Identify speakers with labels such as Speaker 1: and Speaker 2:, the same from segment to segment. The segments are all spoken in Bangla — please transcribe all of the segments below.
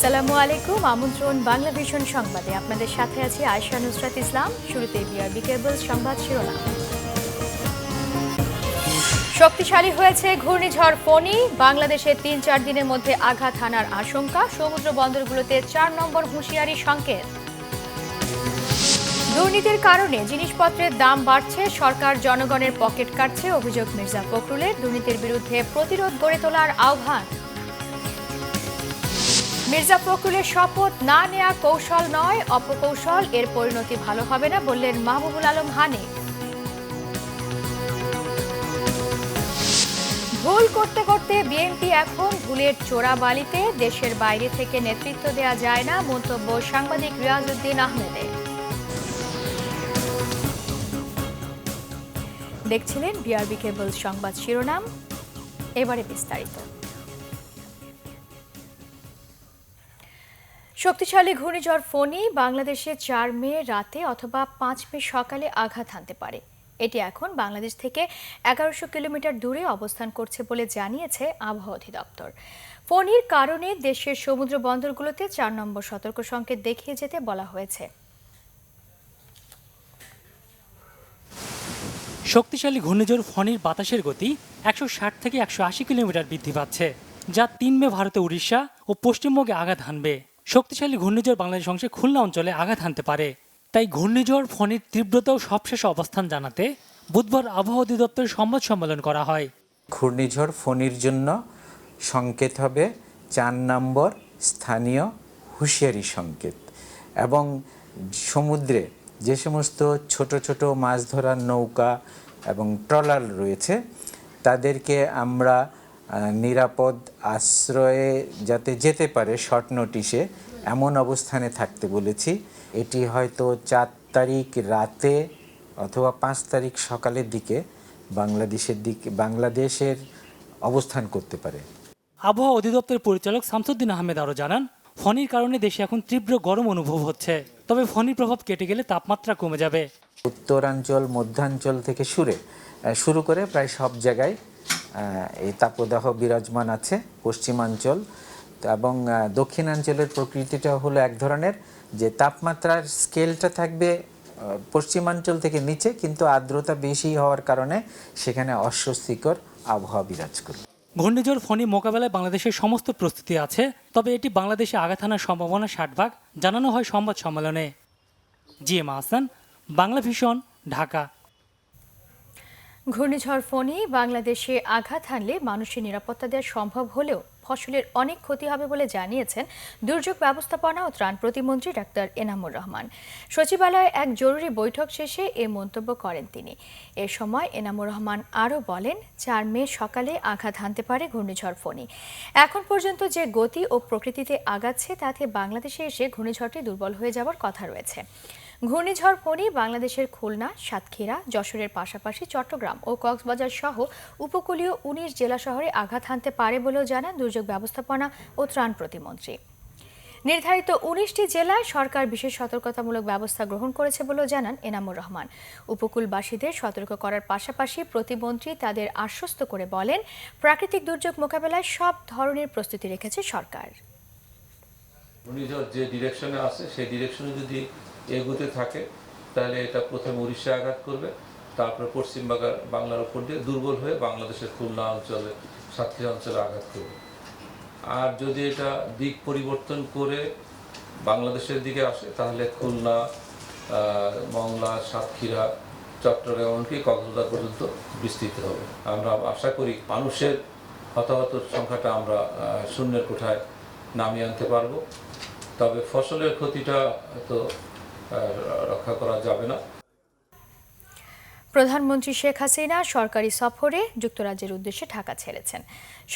Speaker 1: আসসালামু আলাইকুম। আমন্ত্রণ বাংলা ভিশন সংবাদে। আপনাদের সাথে আছি আয়েশা নুসরাত ইসলাম। শুরুতে বিআরবি কেবল সংবাদ শিরোনাম। শক্তিশালী হয়েছে ঘূর্ণিঝড় ফণী। বাংলাদেশে ৩-৪ দিনের মধ্যে আঘাত হানার আশঙ্কা। সমুদ্র বন্দরগুলোতে ৪ নম্বর হুঁশিয়ারি সংকেত। দুর্নীতির কারণে জিনিসপত্রের দাম বাড়ছে, সরকার জনগণের পকেট কাটছে, অভিযোগ মির্জা ফখরুলের। দুর্নীতির বিরুদ্ধে প্রতিরোধ গড়ে তোলার আহ্বান। মির্জা ফখরুলের শপথ না নেয়া কৌশল নয়, অপকৌশল, এর পরিণতি ভালো হবে না বললেন মাহবুবুল আলম হানিফ। ভুল করতে করতে বিএনপি এখন ভুলের চোরাবালিতে, দেশের বাইরে থেকে নেতৃত্ব দেয়া যায় না, মন্তব্য সাংবাদিক রিয়াজউদ্দিন আহমেদের। দেখছিলেন বিআরবি কেবল সংবাদ শিরোনাম, এবারে বিস্তারিত। শক্তিশালী ঘূর্ণিঝড় ফণী বাংলাদেশে ৪ মে রাতে অথবা ৫ মে সকালে আঘাত হানতে পারে। এটি এখন বাংলাদেশ থেকে ১১০০ কিলোমিটার দূরে অবস্থান করছে বলে জানিয়েছে আবহাওয়া অধিদপ্তর। ফণীর কারণে দেশের সমুদ্র বন্দরগুলোতে ৪ নম্বর সতর্ক সংকেত দেখিয়ে যেতে বলা হয়েছে।
Speaker 2: শক্তিশালী ঘূর্ণিঝড় ফণীর বাতাসের গতি ১৬০ থেকে ১৮০ কিলোমিটার বৃদ্ধি পাচ্ছে, যা ৩ মে ভারতে উড়িষ্যা ও পশ্চিমবঙ্গে আঘাত হানবে। শক্তিশালী ঘূর্ণিঝড় বাংলাদেশ অংশে খুলনা অঞ্চলে আঘাত হানতে পারে। তাই ঘূর্ণিঝড় ফণীর তীব্রতা ও সবশেষ অবস্থান জানাতে বুধবার আবহাওয়া অধিদপ্তরের সংবাদ সম্মেলন করা হয়।
Speaker 3: ঘূর্ণিঝড় ফণীর জন্য সংকেত হবে ৪ নম্বর স্থানীয় হুঁশিয়ারি সংকেত, এবং সমুদ্রে যে সমস্ত ছোট ছোট মাছ ধরার নৌকা এবং ট্রলার রয়েছে তাদেরকে আমরা নিরাপদ আশ্রয়ে যাতে যেতে পারে শর্ট নোটিশে এমন অবস্থানে থাকতে বলেছি। এটি হয়তো ৪ তারিখ রাতে অথবা ৫ তারিখ সকালের দিকে বাংলাদেশের অবস্থান করতে পারে।
Speaker 2: আবহাওয়া অধিদপ্তরের পরিচালক শামসুদ্দিন আহমেদ আরও জানান, ফণীর কারণে দেশে এখন তীব্র গরম অনুভব হচ্ছে, তবে ফণীর প্রভাব কেটে গেলে তাপমাত্রা কমে যাবে।
Speaker 3: উত্তরাঞ্চল, মধ্যাঞ্চল থেকে শুরু করে প্রায় সব জায়গায় এই তাপদাহ বিরাজমান আছে। পশ্চিমাঞ্চল এবং দক্ষিণাঞ্চলের প্রকৃতিটা হলো এক ধরনের, যে তাপমাত্রার স্কেলটা থাকবে পশ্চিমাঞ্চল থেকে নিচে, কিন্তু আর্দ্রতা বেশি হওয়ার কারণে সেখানে অস্বস্তিকর আবহাওয়া বিরাজ করবে।
Speaker 2: ঘূর্ণিঝড় ফণী মোকাবেলায় বাংলাদেশের সমস্ত প্রস্তুতি আছে, তবে এটি বাংলাদেশে আঘাত হানার সম্ভাবনা ৬০ জানানো হয় সংবাদ সম্মেলনে। GM Ahsan, Bangla vision, Dhaka.
Speaker 1: ঘূর্ণিঝড় ফণী বাংলাদেশে আঘাত হানলে মানুষের নিরাপত্তা দেওয়া সম্ভব হলেও ফসলের অনেক ক্ষতি হবে বলে জানিয়েছেন দুর্যোগ ব্যবস্থাপনা ও ত্রাণ প্রতিমন্ত্রী ডাক্তার এনামুর রহমান। সচিবালয়ে এক জরুরি বৈঠক শেষে এ মন্তব্য করেন তিনি। এ সময় এনামুর রহমান আরও বলেন, ৪ মে সকালে আঘাত হানতে পারে ঘূর্ণিঝড় ফণী। এখন পর্যন্ত যে গতি ও প্রকৃতিতে আগাচ্ছে তাতে বাংলাদেশে এসে ঘূর্ণিঝড়টি দুর্বল হয়ে যাওয়ার কথা রয়েছে। ঘূর্ণিঝড় ফণী বাংলাদেশের খুলনা, সাতক্ষীরা, যশোরের পাশাপাশি চট্টগ্রাম ও কক্সবাজার সহ উপকূলীয় ১৯ জেলা শহরে আঘাত হানতে পারে বলেও জানান দুর্যোগ ব্যবস্থাপনা ও ত্রাণ প্রতিমন্ত্রী। নির্ধারিত ১৯টি জেলায় সরকার বিশেষ সতর্কতামূলক ব্যবস্থা গ্রহণ করেছে বলেও জানান এনামুর রহমান। উপকূলবাসীদের সতর্ক করার পাশাপাশি প্রতিমন্ত্রী তাদের আশ্বস্ত করে বলেন, প্রাকৃতিক দুর্যোগ মোকাবেলায় সব ধরনের প্রস্তুতি রেখেছে সরকার।
Speaker 4: ঘূর্ণিঝড় যে ডিরেকশনে আছে সেই ডিরেকশনে যদি এগুতে থাকে তাহলে এটা প্রথমে উড়িষ্যা আঘাত করবে, তারপরে পশ্চিম বাংলার উপর দিয়ে দুর্বল হয়ে বাংলাদেশের খুলনা অঞ্চলে, সাতক্ষীরা অঞ্চলে আঘাত করবে। আর যদি এটা দিক পরিবর্তন করে বাংলাদেশের দিকে আসে তাহলে খুলনা, মংলা, সাতক্ষীরা, চট্টগ্রাম এমনকি কক্সবাজার পর্যন্ত বিস্তৃত হবে। আমরা আশা করি মানুষের হতাহতের সংখ্যাটা আমরা শূন্যের কোঠায় নামিয়ে আনতে পারবো, তবে ফসলের ক্ষতিটা তো রক্ষা করা যাবে না।
Speaker 1: প্রধানমন্ত্রী শেখ হাসিনা সরকারি সফরে যুক্তরাজ্যের উদ্দেশ্যে ঢাকা ছেড়েছেন।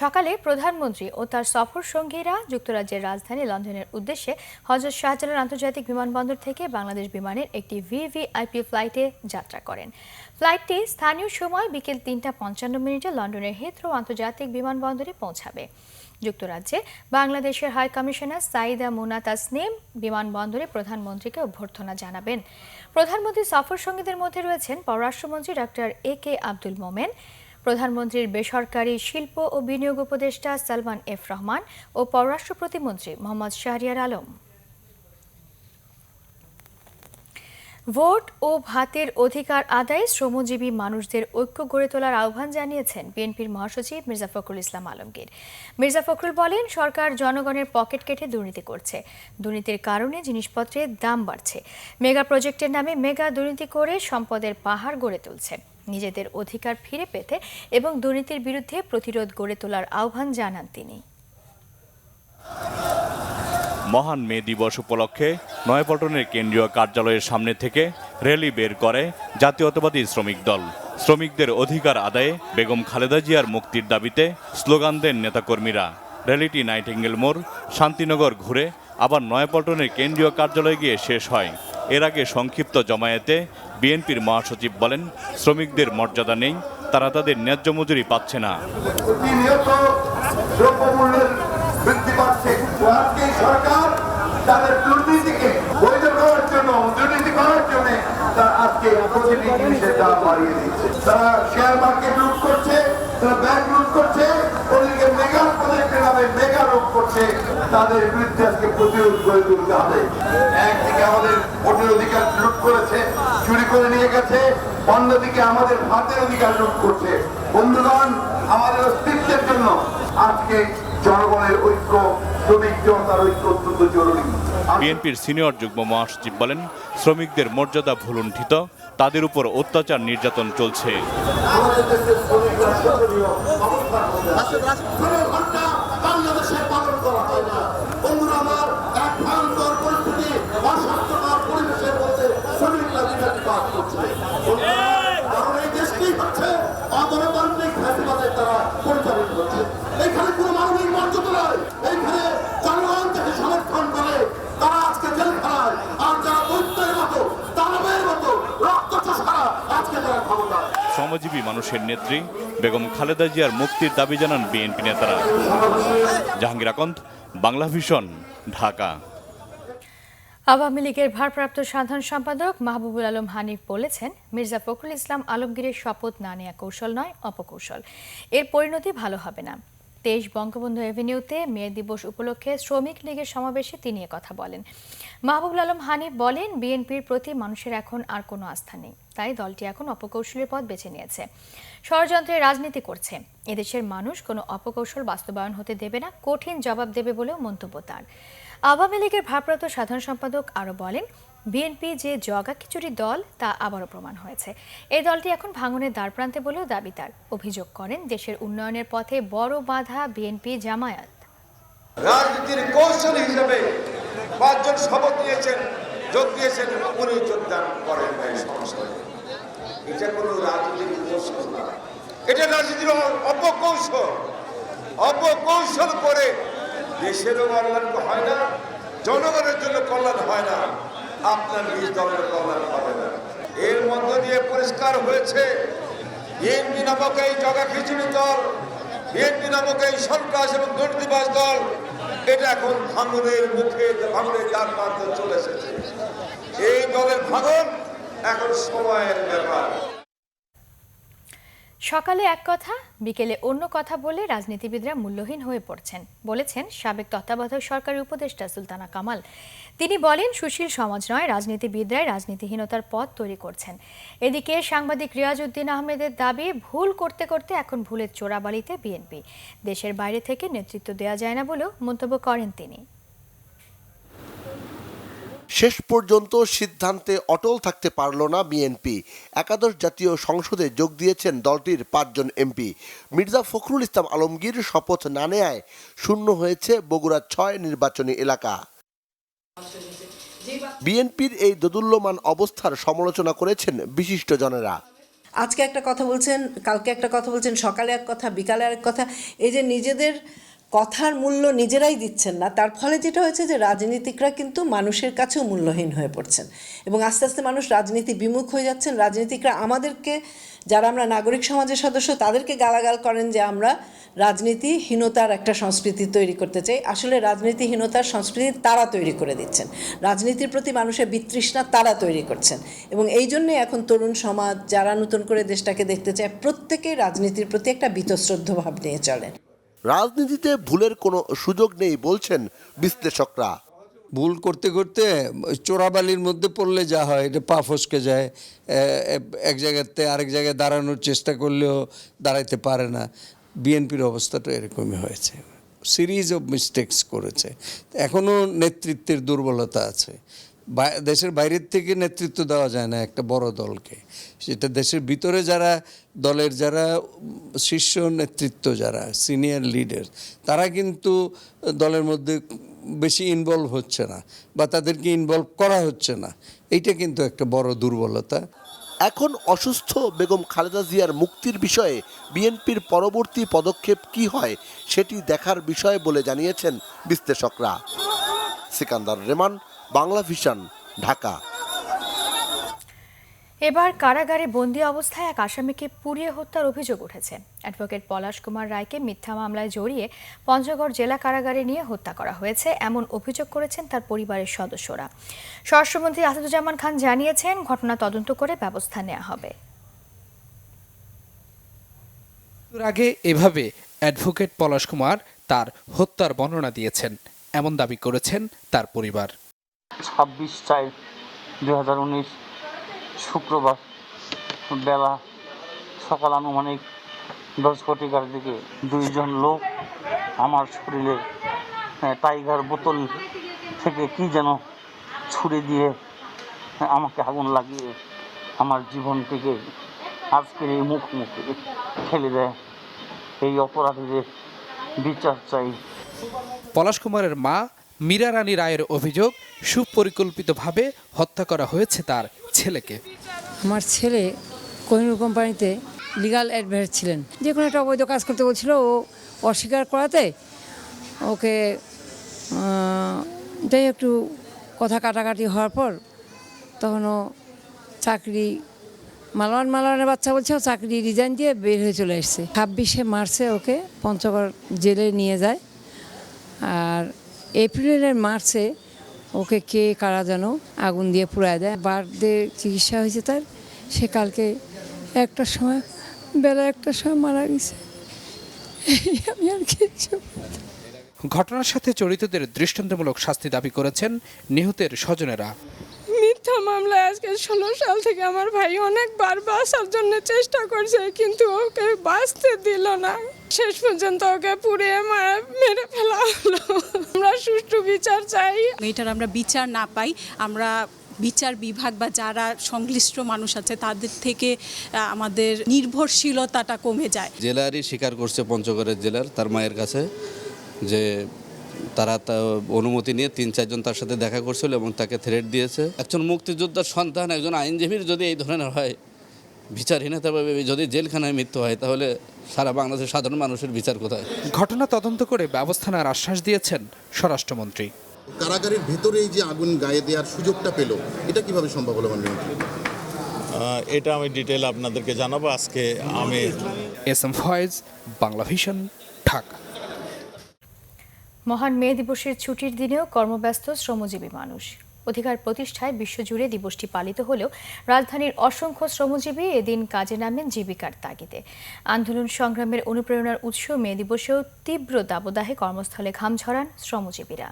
Speaker 1: সকালে প্রধানমন্ত্রী ও তার সফর সঙ্গীরা যুক্তরাজ্যের রাজধানী লন্ডনের উদ্দেশ্যে হযরত শাহজালাল আন্তর্জাতিক বিমানবন্দর থেকে বাংলাদেশ বিমানের একটি ভিভিআইপি ফ্লাইটে যাত্রা করেন। ফ্লাইটটি স্থানীয় সময় বিকেল ৩টা ৫৫ লন্ডনের হিথ্রো আন্তর্জাতিক বিমানবন্দরে পৌঁছাবে। যুক্তরাজ্যে বাংলাদেশের হাই কমিশনার সাইদা মুনা তাসনিম বিমানবন্দরে প্রধানমন্ত্রীকে অভ্যর্থনা জানাবেন। প্রধানমন্ত্রীর সফর সঙ্গীদের মধ্যে রয়েছেন পররাষ্ট্রমন্ত্রী ডাক্তার এ কে আব্দুল মোমেন, প্রধানমন্ত্রীর বেসরকারি শিল্প ও বিনিয়োগ উপদেষ্টা সালমান এফ রহমান ও পররাষ্ট্র প্রতিমন্ত্রী মোহাম্মদ শাহরিয়ার আলম। ভোট ও ভাতের অধিকার আদায়ে শ্রমজীবী মানুষদের ঐক্য গড়ে তোলার আহ্বান জানিয়েছেন বিএনপির মহাসচিব মির্জা ফখরুল ইসলাম আলমগীর। মির্জা ফখরুল বলেন, সরকার জনগণের পকেট কেটে দুর্নীতি করছে। দুর্নীতির কারণে জিনিসপত্রের দাম বাড়ছে। মেগা প্রজেক্টের নামে মেগা দুর্নীতি করে সম্পদের পাহাড় গড়ে তুলছে। নিজেদের অধিকার ফিরে পেতে এবং দুর্নীতির বিরুদ্ধে প্রতিরোধ গড়ে তোলার আহ্বান জানান তিনি।
Speaker 5: মহান মে দিবস উপলক্ষে নয়াপল্টনের কেন্দ্রীয় কার্যালয়ের সামনে থেকে র্যালি বের করে জাতীয়তাবাদী শ্রমিক দল। শ্রমিকদের অধিকার আদায়ে বেগম খালেদা জিয়ার মুক্তির দাবিতে স্লোগান দেন নেতাকর্মীরা। র্যালিটি নাইটিঙ্গেল মোড়, শান্তিনগর ঘুরে আবার নয়াপল্টনের কেন্দ্রীয় কার্যালয়ে গিয়ে শেষ হয়। এর আগে সংক্ষিপ্ত জমায়েতে বিএনপির মহাসচিব বলেন, শ্রমিকদের মর্যাদা নেই, তারা তাদের ন্যায্য মজুরি পাচ্ছে না।
Speaker 6: বৃদ্ধি পাচ্ছে। আজকে সরকার তাদের দুর্নীতিকে বৈধ করার জন্য, দুর্নীতি করার জন্য তারা আজকে প্রতিটি জিনিসের দাম বাড়িয়ে দিচ্ছে। তারা শেয়ার মার্কেট লুট করছে, তারা ব্যাংক লুট করছে, ওদিকে মেগা প্রজেক্টের নামে মেগা লুট করছে। তাদের বিরুদ্ধে আজকে প্রতিরোধ গড়ে তুলতে হবে। একদিকে আমাদের ভোটের অধিকার লুট করেছে, চুরি করে নিয়ে গেছে, অন্যদিকে আমাদের ভাতের অধিকার লুট করছে। বন্ধুগণ, আমাদের অস্তিত্বের জন্য আজকে জনগণের ঐক্য, শ্রমিক জনতার ঐক্য অত্যন্ত জরুরি।
Speaker 5: বিএনপির সিনিয়র যুগ্ম মহাসচিব বলেন, শ্রমিকদের মর্যাদা ভুলুণ্ঠিত, তাদের উপর অত্যাচার নির্যাতন চলছে।
Speaker 6: এখানে কোনো মানবিক মর্যাদা নয়, এখানে জনগণ থেকে সমর্থন করে তারা আজকে জেল খায়। আর যারা দৈত্যের মতো, দানবের মতো রক্ত চোষা আজকে তারা ক্ষমতা।
Speaker 5: শ্রমজীবী মানুষের নেত্রী বেগম খালেদা জিয়ার মুক্তির দাবি জানান বিএনপি নেতারা। জাহাঙ্গীর আকন্দ, বাংলা ভিশন, ঢাকা।
Speaker 1: আওয়ামী লীগের ভারপ্রাপ্ত সাধারণ সম্পাদক মাহবুবুল আলম হানিফ বলেছেন, মির্জা ফখরুল ইসলাম আলমগীরের শপথ না নেওয়া কৌশল নয়, অপকৌশল। এর পরিণতি ভালো হবে না। 23 বঙ্গবন্ধু এভিনিউতে মে দিবস উপলক্ষে শ্রমিক লীগের সমাবেশে তিনি কথা বলেন। মাহবুবুল আলম হানিফ বলেন, বিএনপির প্রতি মানুষের এখন আর কোনো আস্থা নেই, তাই দলটি এখন অপকৌশলের পথ বেছে নিয়েছে। ষড়যন্ত্রের রাজনীতি করছে। এদেশের মানুষ কোনো অপকৌশল বাস্তবায়ন হতে দেবে না, কঠিন জবাব দেবে বলেও মন্তব্য তার। আওয়ামী লীগের ভারপ্রাপ্ত সাধারণ সম্পাদক আরও বলেন, বিএনপি যে জগা খিচুড়ি দল তা আবারও প্রমাণ হয়েছে। এই দলটি এখন ভাঙনের দ্বারপ্রান্তে বলেও দাবি তার। অভিযোগ করেন, দেশের উন্নয়নের পথে বড় বাধা বিএনপি জামায়াত।
Speaker 7: রাজনীতির কৌশল হিসেবে 5 জন শপথ নিয়েছেন, যোগ দিয়েছেন, উনি যোগদান করেন নাই সংসদে। এটা কোনো রাজনীতির কৌশল না, এটা রাজনীতির অপকৌশল। অপকৌশল করে দেশেরও কল্যাণ হয় না, জনগণের জন্য কল্যাণ হয় না, আপনার নিজ দলের কল্যাণ হবে না। এর মধ্য দিয়ে পরিষ্কার হয়েছে, বিএনপি নামক এই জগা খিচুড়ি দল, বিএনপি নামক এই সন্ত্রাস এবং দুর্নীতিবাজ দল, এটা এখন ভাঙনের মুখে, ভাঙনের দ্বার প্রান্তে চলে এসেছে। এই দলের ভাঙন এখন সময়ের ব্যাপার।
Speaker 1: সকালে এক কথা, বিকেলে অন্য কথা বলে রাজনীতিবিদরা মূল্যহীন হয়ে পড়ছেন, বলেছেন সাবেক তত্ত্বাবধায়ক সরকারের উপদেষ্টা সুলতানা কামাল। তিনি বলেন, সুশীল সমাজ নয়, রাজনীতিবিদরাই রাজনীতিহীনতার পথ তৈরি করছেন। এদিকে সাংবাদিক রিয়াজউদ্দিন আহমেদের দাবি, ভুল করতে করতে এখন ভুলের চোরাবালিতে বিএনপি। দেশের বাইরে থেকে নেতৃত্ব দেওয়া যায় না বলেও মন্তব্য করেন তিনি।
Speaker 8: শেষ পর্যন্ত সিদ্ধান্তে অটল থাকতে পারল না বিএনপি। একাদশ জাতীয় সংসদে যোগ দিয়েছেন দলটির 5 জন এমপি। মির্জা ফখরুল ইসলাম আলমগীর শপথ না নেয়ায় শূন্য হয়েছে বগুড়া 6 নির্বাচনী এলাকা। বিএনপির এই দোদুল্যমান অবস্থার সমালোচনা করেছেন বিশিষ্টজনেরা।
Speaker 9: আজকে একটা কথা বলছেন, কালকে একটা কথা বলছেন, সকালে এক কথা, বিকালে আরেক কথা। এই যে নিজেদের কথার মূল্য নিজেরাই দিচ্ছেন না, তার ফলে যেটা হয়েছে যে রাজনীতিকরা কিন্তু মানুষের কাছেও মূল্যহীন হয়ে পড়ছেন এবং আস্তে আস্তে মানুষ রাজনীতি বিমুখ হয়ে যাচ্ছেন। রাজনীতিকরা আমাদেরকে, যারা আমরা নাগরিক সমাজের সদস্য, তাদেরকে গালাগাল করেন যে আমরা রাজনীতিহীনতার একটা সংস্কৃতি তৈরি করতে চাই। আসলে রাজনীতিহীনতার সংস্কৃতি তারা তৈরি করে দিচ্ছেন, রাজনীতির প্রতি মানুষের বিতৃষ্ণা তারা তৈরি করছেন এবং এই জন্যে এখন তরুণ সমাজ, যারা নতুন করে দেশটাকে দেখতে চায়, প্রত্যেকেই রাজনীতির প্রতি একটা বীতশ্রদ্ধ ভাব নিয়ে চলেন।
Speaker 8: রাজনীতিতে ভুলের কোনো সুযোগ নেই বলছেন বিশ্লেষকরা।
Speaker 10: ভুল করতে করতে চোরাবালির মধ্যে পড়লে যা হয়, এটা পা ফসকে যায়, এক জায়গাতে আরেক জায়গায় দাঁড়ানোর চেষ্টা করলেও দাঁড়াইতে পারে না। বিএনপির অবস্থাটা এরকমই হয়েছে, সিরিজ অফ মিস্টেকস করেছে। এখনও নেতৃত্বের দুর্বলতা আছে। দেশের বাইরের থেকে নেতৃত্ব দেওয়া যায় না একটা বড় দলকে, সেটা দেশের ভিতরে যারা দলের যারা শীর্ষ নেতৃত্ব, যারা সিনিয়র লিডার, তারা কিন্তু দলের মধ্যে বেশি ইনভলভ হচ্ছে না বা তাদেরকে ইনভলভ করা হচ্ছে না। এইটা কিন্তু একটা বড় দুর্বলতা।
Speaker 8: এখন অসুস্থ বেগম খালেদা জিয়ার মুক্তির বিষয়ে বিএনপির পরবর্তী পদক্ষেপ কি হয় সেটি দেখার বিষয় বলে জানিয়েছেন বিশ্লেষকরা। সিকান্দার রেমান, বাংলা ভিশন, ঢাকা।
Speaker 1: এবার কারাগারে বন্দী অবস্থায় এক আসামিকে পুড়িয়ে হত্যার অভিযোগ উঠেছে। অ্যাডভোকেট পলাশ কুমার রায়কে মিথ্যা মামলায় জড়িয়ে পঞ্চগড় জেলা কারাগারে নিয়ে হত্যা করা হয়েছে, এমন অভিযোগ করেছেন তার পরিবারের সদস্যরা। স্বরাষ্ট্রমন্ত্রী আসাদুজ্জামান খান জানিয়েছেন, ঘটনা তদন্ত করে ব্যবস্থা নেওয়া হবে।
Speaker 11: আগে এভাবে অ্যাডভোকেট পলাশ কুমার তার হত্যার বর্ণনা দিয়েছেন, এমন দাবি করেছেন তার পরিবার।
Speaker 12: 26/4/2019 শুক্রবার বেলা সকাল আনুমানিক 10 ঘটিকার দিকে দুইজন লোক আমার শরীরে টাইগার বোতল থেকে কি যেন ছুরি দিয়ে আমাকে আগুন লাগিয়ে আমার জীবন থেকে আজকের এই মুখোমুখি ঠেলে দেয়। এই অপরাধীদের বিচার চাই।
Speaker 11: পলাশ কুমারের মা মীরা রানী রায়ের অভিযোগ, সুপরিকল্পিতভাবে হত্যা করা হয়েছে তার ছেলেকে।
Speaker 13: আমার ছেলে কোহিনুর কোম্পানিতে লিগাল অ্যাডভাইজার ছিলেন, যে কোনো একটা অবৈধ কাজ করতে বলছিল, ও অস্বীকার করাতে ওকে যাই একটু কথা কাটাকাটি হওয়ার পর তখন ও চাকরি মালানের বাচ্চা বলছে, ও চাকরি রিজাইন দিয়ে বের হয়ে চলে এসছে। 26শে মার্চে ওকে পঞ্চগড় জেলে নিয়ে যায়, আর এপ্রিলের মার্চে ওকে কে কারা যেন আগুন দিয়ে পুড়ায় দেয়। বার্থডে চিকিৎসা হয়েছে তার, সে কালকে বেলা 1টার সময় মারা গেছে। আমি আর কিছু।
Speaker 11: ঘটনার সাথে জড়িতদের দৃষ্টান্তমূলক শাস্তি দাবি করেছেন নিহতের স্বজনেরা।
Speaker 13: মিথ্যা মামলায় আজকে 16 সাল থেকে আমার ভাই অনেকবার বাঁচার জন্য চেষ্টা করছে, কিন্তু ওকে বাঁচতে দিল না। শেষ পর্যন্ত ওকে পুড়িয়ে মেরে ফেলা হলো। আমরা সুষ্ঠু বিচার চাই।
Speaker 14: এটার আমরা বিচার না পাই, আমরা বিচার বিভাগ বা যারা সংশ্লিষ্ট মানুষ আছে তাদের থেকে আমাদের নির্ভরশীলতাটা কমে যায়।
Speaker 15: জেলারই স্বীকার করছে পঞ্চগড়ের জেলার তার মায়ের কাছে যে তারা অনুমতি নিয়ে 3-4 জন তার সাথে দেখা করছিল এবং তাকে থ্রেট দিয়েছে। একজন মুক্তিযোদ্ধার সন্তান, একজন আইনজীবীর যদি এই ধরনের হয়, বিচারহীনতা ভাবে যদি জেলখানায় মৃত্যু হয়, তাহলে সারা বাংলাদেশের সাধারণ মানুষের বিচার কোথায়?
Speaker 11: ঘটনা তদন্ত করে ব্যবস্থা নেওয়ার আশ্বাস দিয়েছেন স্বরাষ্ট্রমন্ত্রী।
Speaker 16: কারাগারের ভেতরে এই যে আগুন গায়ে দেওয়ার সুযোগটা পেল, এটা কিভাবে সম্ভব হলো মাননীয়?
Speaker 17: এটা আমি ডিটেল আপনাদেরকে জানাবো আজকে। আমি
Speaker 11: এস.এম. ফয়েজ, বাংলা ভিশন, ঢাকা।
Speaker 1: মহান মে দিবসের ছুটির দিনেও কর্মব্যস্ত শ্রমজীবী মানুষ। অধিকার প্রতিষ্ঠায় বিশ্বজুড়ে দিবসটি পালিত হলেও রাজধানীর অসংখ্য শ্রমজীবী এদিন কাজে নামেন জীবিকার তাগিদে। আন্দোলন সংগ্রামের অনুপ্রেরণার উৎস মে দিবসেও তীব্র দাবদাহে কর্মস্থলে ঘাম ঝরান শ্রমজীবীরা।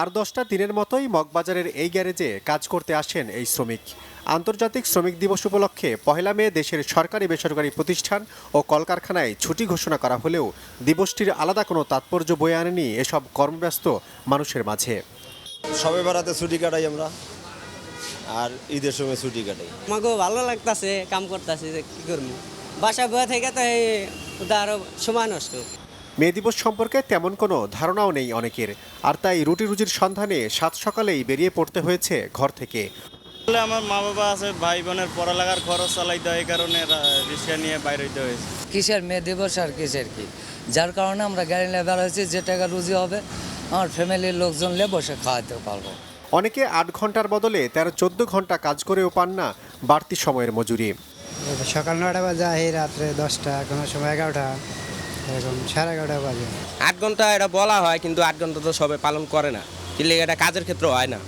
Speaker 18: আর 10টা দিনের মতোই মগবাজারের এই গ্যারেজে কাজ করতে আসেন এই শ্রমিক। আন্তর্জাতিক শ্রমিক দিবস উপলক্ষে 1 মে দেশের সরকারি বেসরকারি প্রতিষ্ঠান ও কলকারখানায় ছুটি ঘোষণা করা হলেও দিবসটির আলাদা কোনো তাৎপর্য বয়ে আনেনি এসব কর্মব্যস্ত মানুষের মাঝে।
Speaker 19: সবে বেড়াতে ছুটি কাটাই আমরা, আর ঈদের সময় ছুটি কাটাই।
Speaker 20: আমাকে ভালো লাগতেছে, কাম করতেছে, কি করবো, বাসা বয়ে থেকে তো আরো সময় নষ্ট।
Speaker 18: মে দিবস সম্পর্কে তেমন কোনো ধারণাও নেই অনেকের, আর তাই রুটি রুজির সন্ধানে সাত সকালেই বেরিয়ে পড়তে হয়েছে ঘর থেকে।
Speaker 21: আমার মা বাবা আছে, ভাই বোনের পড়ালেখার খরচ চালাইতে হয়, এই কারণে রিক্সা নিয়ে বাইরে হইতে হয়েছে।
Speaker 13: কিসের মে দিবস আর কিসের কি, যার কারণে আমরা গাড়ি নিয়ে বের হয়েছি, যে টাকা রুজি হবে আমার ফ্যামিলির লোকজন নিয়ে বসে খাওয়াতে পারবো।
Speaker 18: অনেকে 8 ঘন্টার বদলে 13-14 ঘন্টা কাজ করেও পান না বাড়তি সময়ের মজুরি।
Speaker 21: সকাল 9টা বাজে এই রাত্রে 10টা, কোনো সময় 11টা, এরকম 11:30 বাজে।
Speaker 22: 8 ঘন্টা এটা বলা হয়, কিন্তু 8 ঘন্টা তো সবাই পালন করে না, কিন্তু এটা কাজের ক্ষেত্রে হয় না।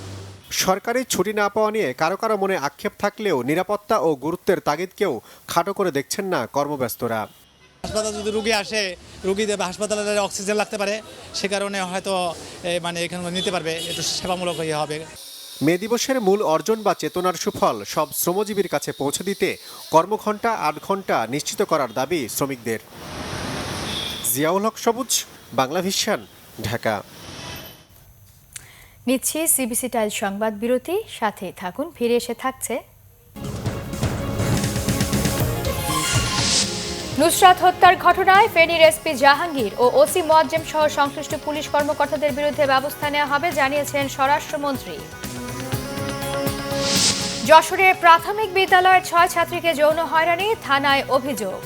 Speaker 18: সরকারি ছুটি না পাওয়া নিয়ে কারো কারো মনে আক্ষেপ থাকলেও নিরাপত্তা ও গুরুত্বের তাগিদকেও খাটো করে দেখছেন না কর্মব্যস্তরা।
Speaker 23: হাসপাতালে যদি রুগী আসে, রুগীদের হাসপাতালে অক্সিজেন লাগতে পারে, সে কারণে হয়তো এখানে নিতে পারবে, একটু সেবামূলক হবে।
Speaker 18: মে দিবসের মূল অর্জন বা চেতনার সুফল সব শ্রমজীবীর কাছে পৌঁছে দিতে কর্মঘণ্টা 8 ঘণ্টা নিশ্চিত করার দাবি শ্রমিকদের। জিয়াউল হক সবুজ, বাংলা ভিশন, ঢাকা।
Speaker 1: নিচ্ছি সিবিসি টাইল সংবাদ বিরতি, সাথেই থাকুন, ফিরে এসে থাকছে। নুসরাত হত্যার ঘটনায় ফেনীর এসপি জাহাঙ্গীর ও ওসি মোয়াজ্জেম সহ সংশ্লিষ্ট পুলিশ কর্মকর্তাদের বিরুদ্ধে ব্যবস্থা নেওয়া হবে জানিয়েছেন স্বরাষ্ট্রমন্ত্রী। যশোরের প্রাথমিক বিদ্যালয়ের 6 ছাত্রীকে যৌন হয়রানি, থানায় অভিযোগ।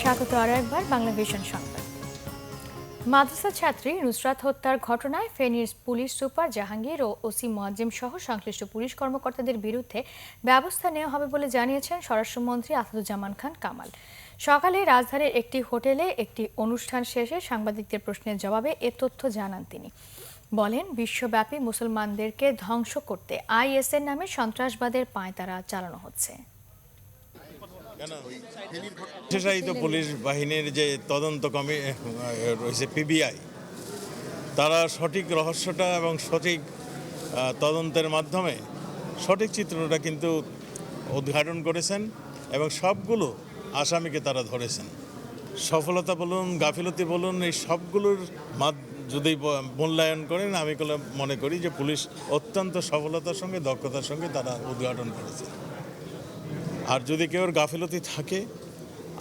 Speaker 1: স্বাগত আরও একবার বাংলা ভিশন সংবাদ। মাদ্রাসা ছাত্রী নুসরাত হত্যার ঘটনায় ফেনীর পুলিশ সুপার জাহাঙ্গীর ও ওসি মোয়াজ্জেম সহ সংশ্লিষ্ট পুলিশ কর্মকর্তাদের বিরুদ্ধে ব্যবস্থা নেওয়া হবে বলে জানিয়েছেন স্বরাষ্ট্রমন্ত্রী আসাদুজ্জামান খান কামাল। সকালে রাজধানীর একটি হোটেলে একটি অনুষ্ঠান শেষে সাংবাদিকদের প্রশ্নের জবাবে এ তথ্য জানান তিনি। বলেন, বিশ্বব্যাপী মুসলমানদেরকে ধ্বংস করতে আইএসের নামে সন্ত্রাসবাদের পাঁয়তারা চালানো হচ্ছে।
Speaker 17: বিশেষায়িত পুলিশ বাহিনীর যে তদন্ত রয়েছে পিবিআই, তারা সঠিক রহস্যটা এবং সঠিক তদন্তের মাধ্যমে সঠিক চিত্রটা কিন্তু উদ্ঘাটন করেছেন এবং সবগুলো আসামিকে তারা ধরেছেন। সফলতা বলুন, গাফিলতি বলুন, এই সবগুলোর যদি মূল্যায়ন করেন, আমি মনে করি যে পুলিশ অত্যন্ত সফলতার সঙ্গে, দক্ষতার সঙ্গে তারা উদ্ঘাটন করেছে। আর যদি কেউ গাফিলতি থাকে,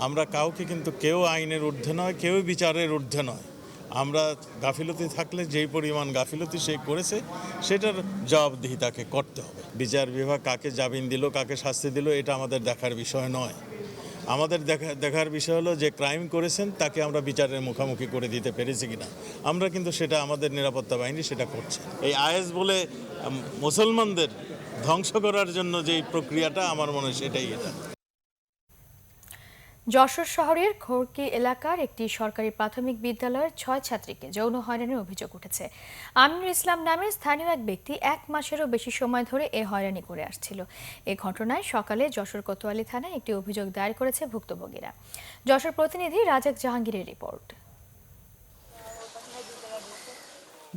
Speaker 17: আমরা কাউকে কিন্তু কেউ আইনের ঊর্ধ্বে নয়, কেউ বিচারের ঊর্ধ্বে নয়। আমরা গাফিলতি থাকলে যেই পরিমাণ গাফিলতি সে করেছে সেটার জবাবদিহি তাকে করতে হবে। বিচার বিভাগ কাকে জামিন দিল, কাকে শাস্তি দিল, এটা আমাদের দেখার বিষয় নয়। আমাদের দেখার বিষয় হলো যে ক্রাইম করেছেন তাকে আমরা বিচারের মুখোমুখি করে দিতে পেরেছি কিনা। আমরা কিন্তু সেটা আমাদের নিরাপত্তা বাহিনী সেটা করছে। এই আইএস বলে মুসলমানদের ধ্বংস করার জন্য যেই প্রক্রিয়াটা, আমার মনে হয় সেটাই এটা।
Speaker 1: যশোর শহরের খড়কি এলাকার একটি সরকারি প্রাথমিক বিদ্যালয়ের 6 ছাত্রীকে যৌন হয়রানির অভিযোগ উঠেছে। আমিনুল ইসলাম নামে স্থানীয় এক ব্যক্তি 1 মাসেরও বেশি সময় ধরে এ হয়রানি করে আসছিল। এ ঘটনায় সকালে যশোর কোতোয়ালি থানায় একটি অভিযোগ দায়ের করেছে ভুক্তভোগীরা। যশোর প্রতিনিধি রাজাক জাহাঙ্গীরের রিপোর্ট।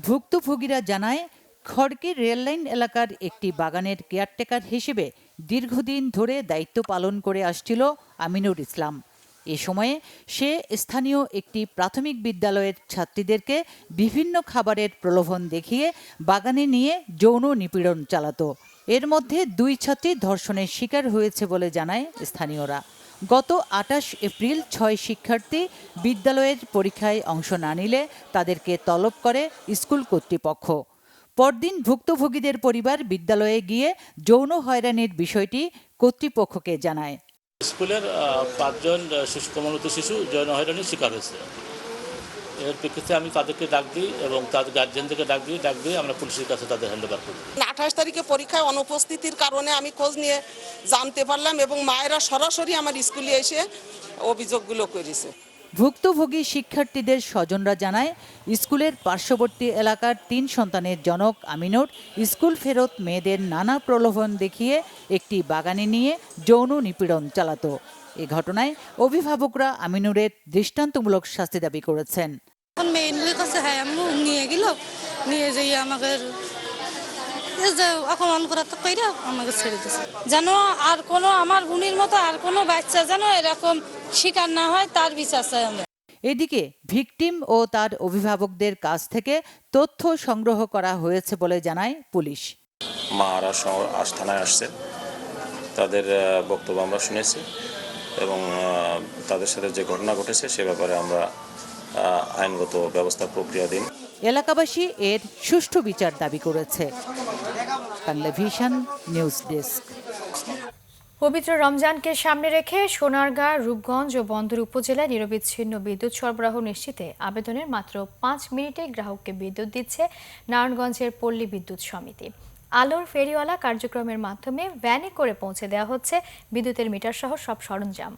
Speaker 24: ভুক্তভোগীরা জানায়, খড়কি রেললাইন এলাকার একটি বাগানের কেয়ারটেকার হিসেবে দীর্ঘদিন ধরে দায়িত্ব পালন করে আসছিল আমিনুল ইসলাম। এ সময়ে সে স্থানীয় একটি প্রাথমিক বিদ্যালয়ের ছাত্রীদেরকে বিভিন্ন খাবারের প্রলোভন দেখিয়ে বাগানে নিয়ে যৌন নিপীড়ন চালাতো। এর মধ্যে 2 ছাত্রী ধর্ষণের শিকার হয়েছে বলে জানায় স্থানীয়রা। গত 28 এপ্রিল 6 শিক্ষার্থী বিদ্যালয়ের পরীক্ষায় অংশ না নিলে তাদেরকে তলব করে স্কুল কর্তৃপক্ষ। পরদিন ভুক্তভোগীদের পরিবার বিদ্যালয়ে গিয়ে যৌন হয়রানির বিষয়টি কর্তৃপক্ষকে জানায়।
Speaker 25: স্কুলের 5 জন কর্মরত শিশু যৌন হয়রানির শিকার হয়েছে। এর প্রেক্ষিতে আমি তাদেরকে ডাক দিই এবং তাদের গার্জেনদেরকে ডাক দিয়ে আমরা পুলিশের কাছে তাদের হ্যান্ডওভার করি।
Speaker 26: 28 তারিখে পরীক্ষায় অনুপস্থিতির কারণে আমি খোঁজ নিয়ে জানতে পারলাম এবং মায়েরা সরাসরি আমার স্কুলে এসে অভিযোগগুলো করেছে।
Speaker 24: ভুক্তভোগী শিক্ষার্থীদের স্বজনরা জানায়, স্কুলের পার্শ্ববর্তী এলাকার 3 সন্তানের জনক আমিনুর স্কুল ফেরত মেয়েদের নানা প্রলোভন দেখিয়ে একটি বাগানে নিয়ে যৌন নিপীড়ন চালাতো। এ ঘটনায় অভিভাবকরা আমিনুরের দৃষ্টান্তমূলক শাস্তি দাবি করেছেন।
Speaker 27: মেইনলি কাছে নিয়ে গেল, নিয়ে যাই আমাকে অপমান করা তো কইরা আমাকে ছেড়ে দিয়েছে। যেন আর কোনো আমার বোনের মতো আর কোনো বাচ্চা যেন এরকম শিকার না হয়, তার বিচার চাই আমরা।
Speaker 24: এদিকে ভিকটিম ও তার অভিভাবকদের কাছ থেকে তথ্য সংগ্রহ করা হয়েছে বলে জানায় পুলিশ।
Speaker 28: মারা থানায় আসছে, তাদের বক্তব্য আমরা শুনেছি এবং তাদের সাথে যে ঘটনা ঘটেছে সে ব্যাপারে আমরা আইনগত ব্যবস্থা প্রক্রিয়াধীন।
Speaker 24: এলাকাবাসী এর সুষ্ঠু বিচার দাবি করেছে। Bangla vision news desk.
Speaker 1: পবিত্র রমজানকে সামনে রেখে সোনারগাঁ, রূপগঞ্জ ও বন্দর উপজেলায় নিরবিচ্ছিন্ন বিদ্যুৎ সরবরাহ নিশ্চিতে আবেদনের মাত্র 5 মিনিটে গ্রাহককে বিদ্যুৎ দিচ্ছে নারায়ণগঞ্জের পল্লী বিদ্যুৎ সমিতি। আলোর ফেরিওয়ালা কার্যক্রমের মাধ্যমে ভ্যানে করে পৌঁছে দেওয়া হচ্ছে বিদ্যুতের মিটার সহ সব সরঞ্জাম।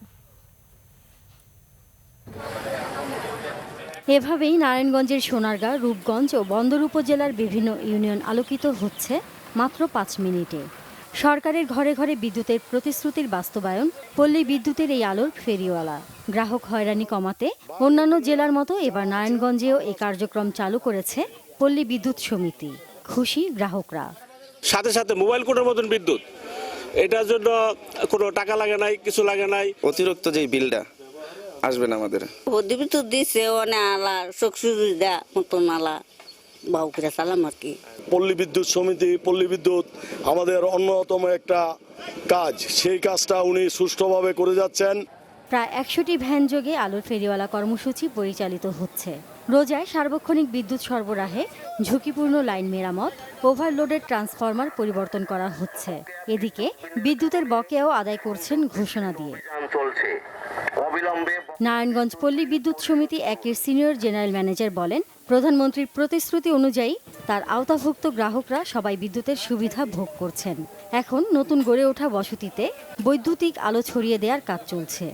Speaker 2: এভাবেই নারায়ণগঞ্জের সোনারগাঁ, রূপগঞ্জ ও বন্দর উপজেলার বিভিন্ন ইউনিয়ন আলোকিত হচ্ছে মাত্র 5 মিনিটে। সরকারের ঘরে ঘরে বিদ্যুতের প্রতিশ্রুতির বাস্তবায়ন পল্লী বিদ্যুতের এই আলোর ফেরিওয়ালা। গ্রাহক হয়রানি কমাতে অন্যান্য জেলার মতো এবার নারায়ণগঞ্জেও এই কার্যক্রম চালু করেছে পল্লী বিদ্যুৎ সমিতি। খুশি গ্রাহকরা।
Speaker 3: সাথে সাথে মোবাইল কোডের মতন বিদ্যুৎ, এটার জন্য কোনো টাকা লাগে নাই, কিছু লাগে নাই।
Speaker 4: অতিরিক্ত যে বিলটা আসবে না আমাদের।
Speaker 5: বিদ্যুৎ দিচ্ছে অনেক আলা সুখ সুবিধা মতন আলা বাউ করে চালাম আর কি।
Speaker 3: পল্লী বিদ্যুৎ সমিতি, পল্লী বিদ্যুৎ আমাদের অন্যতম একটা কাজ, সেই কাজটা উনি সুষ্ঠুভাবে করে যাচ্ছেন।
Speaker 2: প্রায় 100টি ভ্যান যোগে আলোর ফেরিওয়ালা কর্মসূচি পরিচালিত হচ্ছে। রোজায় সার্বক্ষণিক বিদ্যুৎ সরবরাহে ঝুঁকিপূর্ণ লাইন মেরামত, ওভারলোডেড ট্রান্সফরমার পরিবর্তন করা হচ্ছে। এদিকে বিদ্যুতের বকেয়াও আদায় করছেন ঘোষণা দিয়ে। নারায়ণগঞ্জ পল্লী বিদ্যুৎ সমিতি 1-এর সিনিয়র জেনারেল ম্যানেজার বলেন, প্রধানমন্ত্রীর প্রতিশ্রুতি অনুযায়ী তার আওতাভুক্ত গ্রাহকরা সবাই বিদ্যুতের সুবিধা ভোগ করছেন। এখন নতুন গড়ে ওঠা বসতিতে বৈদ্যুতিক আলো ছড়িয়ে দেওয়ার কাজ চলছে।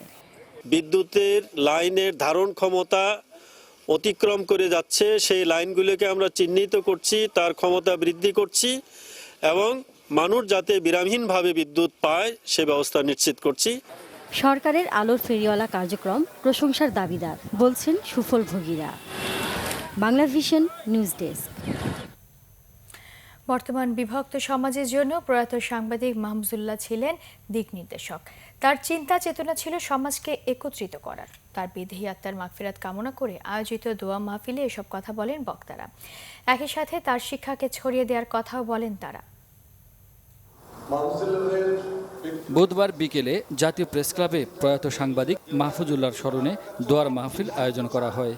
Speaker 3: বিদ্যুতের লাইনের ধারণ ক্ষমতা অতিক্রম করে যাচ্ছে, সেই লাইনগুলোকে আমরা চিহ্নিত করছি, তার ক্ষমতা বৃদ্ধি করছি এবং মানুষ যাতে বিরামহীনভাবে বিদ্যুৎ পায় সে ব্যবস্থা নিশ্চিত করছি।
Speaker 2: সরকারের আলোর ফেরিওয়ালা কার্যক্রম প্রশংসার দাবিদার বলছেন সুফলভোগীরা। Bangla vision news desk.
Speaker 1: বর্তমান বিভক্ত সমাজের জন্য প্রয়াত সাংবাদিক মাহফুজুল্লাহ ছিলেন দিক নির্দেশক। তার চিন্তা চেতনা ছিল সমাজকে একত্রিত করার। তার বিদেহী আত্মার মাগফিরাত কামনা করে আয়োজিত দোয়া মাহফিলে এসব কথা বলেন বক্তারা। একই সাথে তার শিক্ষাকে ছড়িয়ে দেওয়ার কথাও বলেন তারা।
Speaker 11: বুধবার বিকেলে জাতীয় প্রেস ক্লাবে প্রয়াত সাংবাদিক মাহফুজুল্লাহর স্মরণে দোয়ার মাহফিল আয়োজন করা হয়।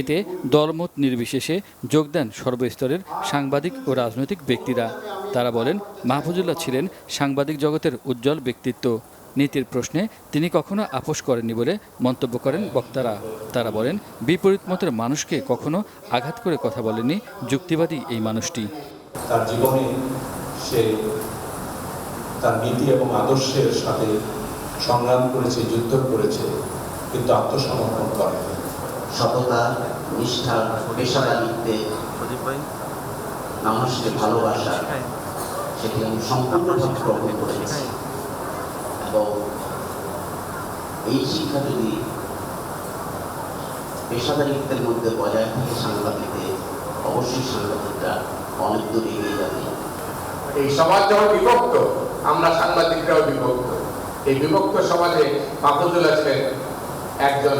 Speaker 11: এতে দলমত নির্বিশেষে যোগ দেন সর্বস্তরের সাংবাদিক ও রাজনৈতিক ব্যক্তিরা। তারা বলেন, মাহফুজুল্লাহ ছিলেন সাংবাদিক জগতের উজ্জ্বল ব্যক্তিত্ব। নীতির প্রশ্নে তিনি কখনো আপোষ করেননি বলে মন্তব্য করেন বক্তারা। তারা বলেন, বিপরীত মতের মানুষকে কখনো আঘাত করে কথা বলেনি যুক্তিবাদী এই মানুষটি।
Speaker 6: তার জীবনে সে তার নীতি এবং আদর্শের সাথে সংগ্রাম করেছে, যুদ্ধ করেছে, কিন্তু আত্মসমর্পণ করে।
Speaker 7: সততা, নিষ্ঠা, পেশাদারিত্বে মানুষকে ভালোবাসা সেটি আমি সম্পূর্ণভাবে গ্রহণ করেছি এবং এই শিক্ষা যদি পেশাদারিত্বের মধ্যে বজায় থাকে সাংবাদিকদের, অবশ্যই সাংবাদিকরা অনেক দূর এগিয়ে যাবে।
Speaker 6: এই সমাজ যখন বিভক্ত, আমরা সাংবাদিকরাও বিভক্ত। এই বিভক্ত সমাজে মাহফুজুল্লাহ ছিলেন একজন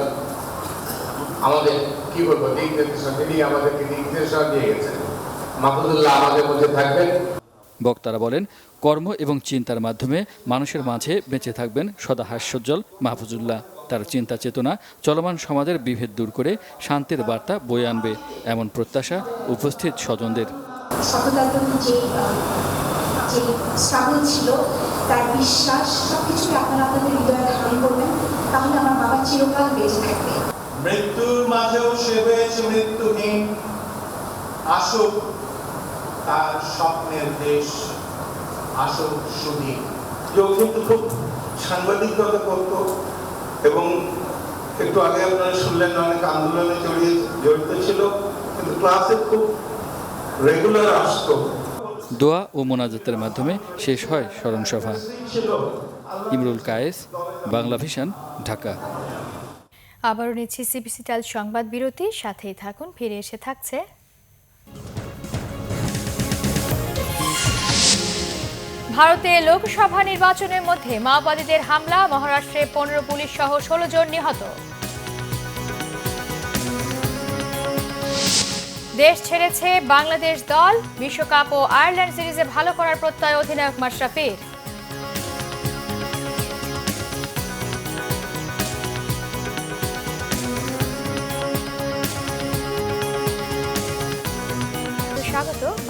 Speaker 6: আমাদের কি বলবো দিক নির্দেশক, তিনি আমাদেরকে দিক নির্দেশনা দিয়ে গেছেন। মাহফুজুল্লাহ আমাদের মধ্যে থাকবেন।
Speaker 11: বক্তারা বলেন, কর্ম এবং চিন্তার মাধ্যমে মানুষের মাঝে বেঁচে থাকবেন সদা হাস্যোজ্জ্বল মাহফুজুল্লাহ। তার চিন্তা চেতনা চলমান সমাজের বিভেদ দূর করে শান্তির বার্তা বয়ে আনবে, এমন প্রত্যাশা উপস্থিত স্বজনদের।
Speaker 9: যে স্ট্রাগল ছিল, তার বিশ্বাস সবকিছুকে আপনারা আপনাদের হৃদয়ে ধারণ করবেন, তাহলে আমার বাবা চিরকাল বেঁচে থাকবে।
Speaker 6: মৃত্যুর মাঝেও সে হয়েছে মৃত্যুহীন, আসুক তার স্বপ্নের দেশ, আসুক সুদিন। কেউ কিন্তু খুব সাংবাদিকতা করত এবং একটু আগে আপনারা শুনলেন অনেক আন্দোলনে জড়িত ছিল, কিন্তু ক্লাসে খুব রেগুলার আসতো।
Speaker 11: দোয়া ও মোনাজাতের মাধ্যমে শেষ হয় স্মরণসভা। ইমরুল কায়েস, বাংলা ভিশন, ঢাকা।
Speaker 1: আবারও নিচ্ছি সিবিসি টেল সংবাদ বিরতি, সাথেই থাকুন। ফিরে এসে থাকছে ভারতে লোকসভা নির্বাচনের মধ্যে মাওবাদীদের হামলা, মহারাষ্ট্রে 15 পুলিশ সহ 16 জন নিহত। দেশ ছেড়েছে বাংলাদেশ দল, বিশ্বকাপ ও আয়ারল্যান্ড সিরিজে ভালো করার প্রত্যয় অধিনায়ক মাশরাফির।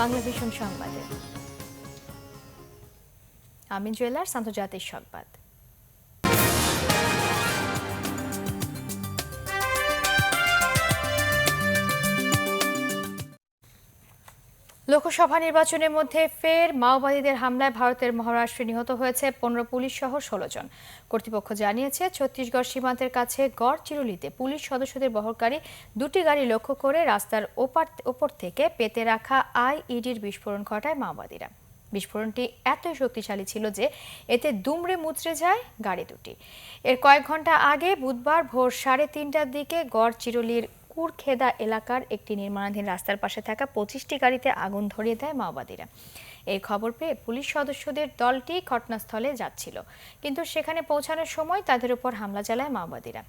Speaker 1: বাংলা ভিশন সংবাদে। আমিন জুয়েলার্স আন্তর্জাতিক সংবাদ। লোকসভা নির্বাচনের মধ্যে ফের মাওবাদীদের হামলায় ভারতের মহারাষ্ট্রে নিহত হয়েছে 15 পুলিশ সহ 16 জন। কর্তৃপক্ষ জানিয়েছে ছত্তিশগড় সীমান্তের কাছে গড়চিরুলিতে পুলিশ সদস্যদের বহরকারী দুটি গাড়ি লক্ষ্য করে রাস্তার ওপর থেকে পেতে রাখা আইইডির বিস্ফোরণ ঘটায় মাওবাদীরা। বিস্ফোরণটি এতই শক্তিশালী ছিল যে এতে দুমড়ে মুচড়ে যায় গাড়ি দুটি। এর কয়েক ঘন্টা আগে বুধবার ভোর 3:30টার দিকে গড়চিরুলির কুরখেদা এলাকার একটি নির্মাণাধীন রাস্তার পাশে থাকা 25টি গাড়িতে আগুন ধরিয়ে দেয় মাওবাদীরা। এই খবর পেয়ে পুলিশ সদস্যদের দলটি ঘটনাস্থলে যাচ্ছিল, কিন্তু সেখানে পৌঁছানোর সময় তাদের উপর হামলা চালায় মাওবাদীরা।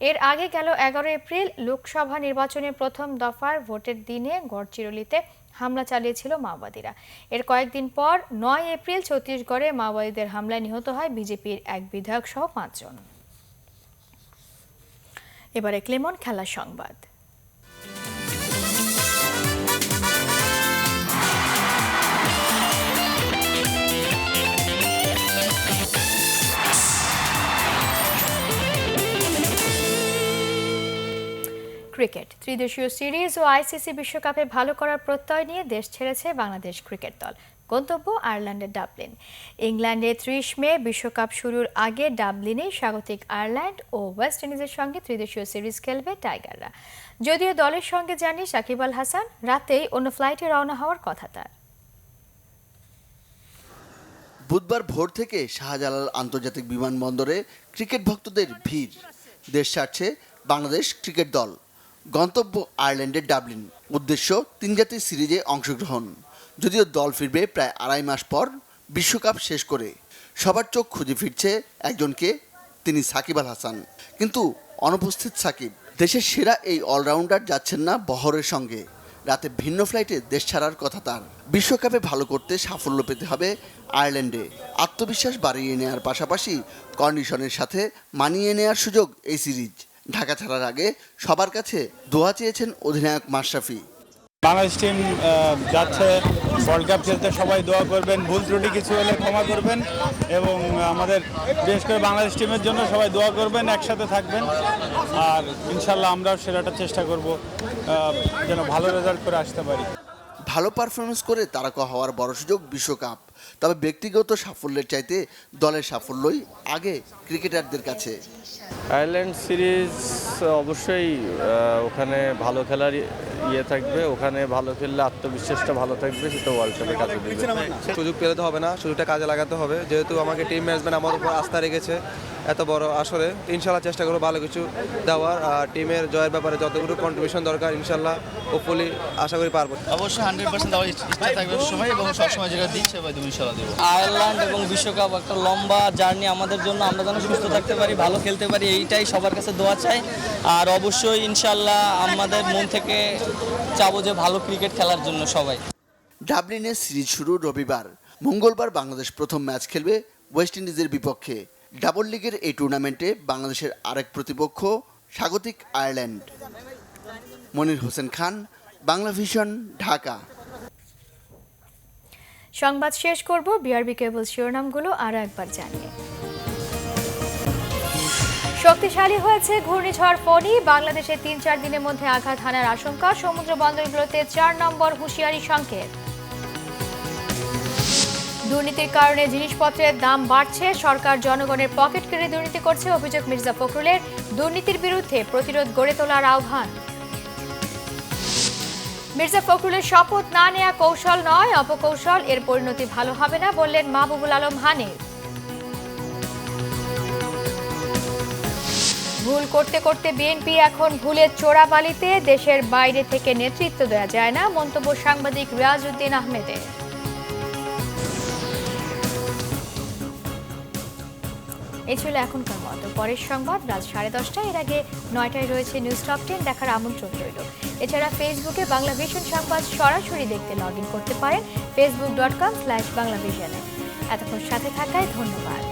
Speaker 1: এর আগে গেল 11 এপ্রিল লোকসভা নির্বাচনের প্রথম দফার ভোটের দিনে গড়চিরুলিতে হামলা চালিয়েছিল মাওবাদীরা। এর কয়েকদিন পর 9 এপ্রিল ছত্তিশগড়ে মাওবাদীদের হামলায় নিহত হয় বিজেপির এক বিধায়ক সহ 5 জন। এবারে ক্লেমন খেলা সংবাদ। ক্রিকেট ত্রিদেশীয় সিরিজ ও আইসিসি বিশ্বকাপে ভালো করার প্রত্যয় নিয়ে দেশ ছেড়েছে বাংলাদেশ ক্রিকেট দল। গন্তব্য আয়ারল্যান্ডের ডাবলিন। ইংল্যান্ডে 30 মে বিশ্বকাপ শুরুর আগে ডাবলিনে স্বাগতিক আয়ারল্যান্ড ও ওয়েস্ট ইন্ডিজের সঙ্গে ত্রিদেশীয় সিরিজ খেলবে টাইগাররা। যদিও দলের সঙ্গে যাননি সাকিব আল হাসান, রাতেই অন্য ফ্লাইটে রওনা হওয়ার কথা তার।
Speaker 8: বুধবার ভোর থেকে শাহজালাল আন্তর্জাতিক বিমানবন্দরে ক্রিকেট ভক্তদের ভিড়। দেশ ছাড়ছে বাংলাদেশ ক্রিকেট দল। গন্তব্য আয়ারল্যান্ডের ডাবলিন। উদ্দেশ্য 3 জাতির সিরিজে অংশগ্রহণ। যদিও দল ফিরবে প্রায় 2.5 মাস পর বিশ্বকাপ শেষ করে। সবার চোখ খুঁজে ফিরছে একজনকে, তিনি সাকিব আল হাসান। কিন্তু অনুপস্থিত সাকিব। দেশের সেরা এই অলরাউন্ডার যাচ্ছেন না বহরের সঙ্গে। রাতে ভিন্ন ফ্লাইটে দেশ ছাড়ার কথা তার। বিশ্বকাপে ভালো করতে সাফল্য পেতে হবে আয়ারল্যান্ডে। আত্মবিশ্বাস বাড়িয়ে নেওয়ার পাশাপাশি কন্ডিশনের সাথে মানিয়ে নেওয়ার সুযোগ এই সিরিজ। ঢাকা ছাড়ার আগে সবার কাছে দোয়া চেয়েছেন অধিনায়ক মাশরাফি।
Speaker 23: বাংলাদেশ টিম যাচ্ছে ওয়ার্ল্ড কাপ খেলতে, সবাই দোয়া করবেন, ভুল ত্রুটি কিছু হলে ক্ষমা করবেন এবং আমাদের বিশেষ করে বাংলাদেশ টিমের জন্য সবাই দোয়া করবেন, একসাথে থাকবেন। আর ইনশাল্লাহ আমরাও সেরাটা চেষ্টা করব যেন ভালো রেজাল্ট করে আসতে পারি।
Speaker 8: ভালো পারফরমেন্স করে তারকা হওয়ার বড় সুযোগ বিশ্বকাপ। তবে ব্যক্তিগত সাফল্যের চাইতে দলের সাফল্যই আগে ক্রিকেটারদের কাছে।
Speaker 10: আয়ারল্যান্ড সিরিজ অবশ্যই ওখানে ভালো খেলার ইয়ে থাকবে, ওখানে ভালো খেললে আত্মবিশ্বাসটা ভালো থাকবে, সেটা ওয়ার্ল্ড কাপে কাজে দেবে।
Speaker 22: সুযোগ পেলে তো হবে না, সুযোগটা কাজে লাগাতে হবে। যেহেতু আমাকে টিম ম্যানেজমেন্ট আমার উপর আস্থা রেখেছে এত বড় আসরে, ইনশাল্লাহ চেষ্টা করবো ভালো কিছু দেওয়ার। আর টিমের জয়ের ব্যাপারে যতগুলো কন্ট্রিবিউশন দরকার ইনশাল্লাহ হোপফুলি আশা করি পারবো।
Speaker 12: অবশ্যই 100% দেওয়ার ইচ্ছা থাকবে সবসময়, এবং সবসময় যেটা দিচ্ছে ইনশাল্লাহ দেবো। আয়ারল্যান্ড এবং বিশ্বকাপ একটা লম্বা জার্নি আমাদের জন্য, আমরা যেন সুস্থ থাকতে পারি, ভালো খেলতে পারি, এইটাই সবার কাছে দোয়া চাই। আর অবশ্যই ইনশাল্লাহ আমাদের মন থেকে চাবো যে ভালো ক্রিকেট খেলার জন্য সবাই।
Speaker 8: ডাবলিনে সিরিজ শুরু রবিবার। মঙ্গলবার বাংলাদেশ প্রথম ম্যাচ খেলবে ওয়েস্ট ইন্ডিজের বিপক্ষে। ডাবল লিগের এই টুর্নামেন্টে বাংলাদেশের আরেক প্রতিপক্ষ স্বাগতিক আয়ারল্যান্ড। মনির হোসেন খান, বাংলা ভিশন, ঢাকা।
Speaker 1: সংবাদ শেষ করব বিআরবি কেবল শিরোনামগুলো আরও একবার জানিয়ে। শক্তিশালী হয়েছে ঘূর্ণিঝড় ফণী। বাংলাদেশে 3-4 দিনের মধ্যে আঘাত হানার আশঙ্কা। সমুদ্র বন্দরগুলোতে 4 নম্বর হুঁশিয়ারি সংকেত। দুর্নীতির কারণে জিনিসপত্রের দাম বাড়ছে, সরকার জনগণের পকেট কেটে দুর্নীতি করছে, অভিযোগ মির্জা ফখরুলের। দুর্নীতির বিরুদ্ধে প্রতিরোধ গড়ে তোলার আহ্বান। মির্জা ফখরুলের শপথ না নেওয়া কৌশল নয়, অপকৌশল, এর পরিণতি ভালো হবে না বললেন মাহবুবুল আলম হানিফ। ভুল করতে করতে বিএনপি এখন ভুলের চোরাবালিতে, দেশের বাইরে থেকে নেতৃত্ব দেওয়া যায় না, মন্তব্য সাংবাদিক রিয়াজউদ্দিন আহমেদের। এই ছিল এখনকার মতো। পরের সংবাদ রাত 10:30। এর আগে 9টায় রয়েছে নিউজ টপ 10 দেখার আমন্ত্রণ রইল। এছাড়া ফেসবুকে বাংলা ভিশন সংবাদ সরাসরি দেখতে লগ ইন করতে পারেন facebook.com/বাংলাভিশনে। এতক্ষণ সাথে থাকায় ধন্যবাদ।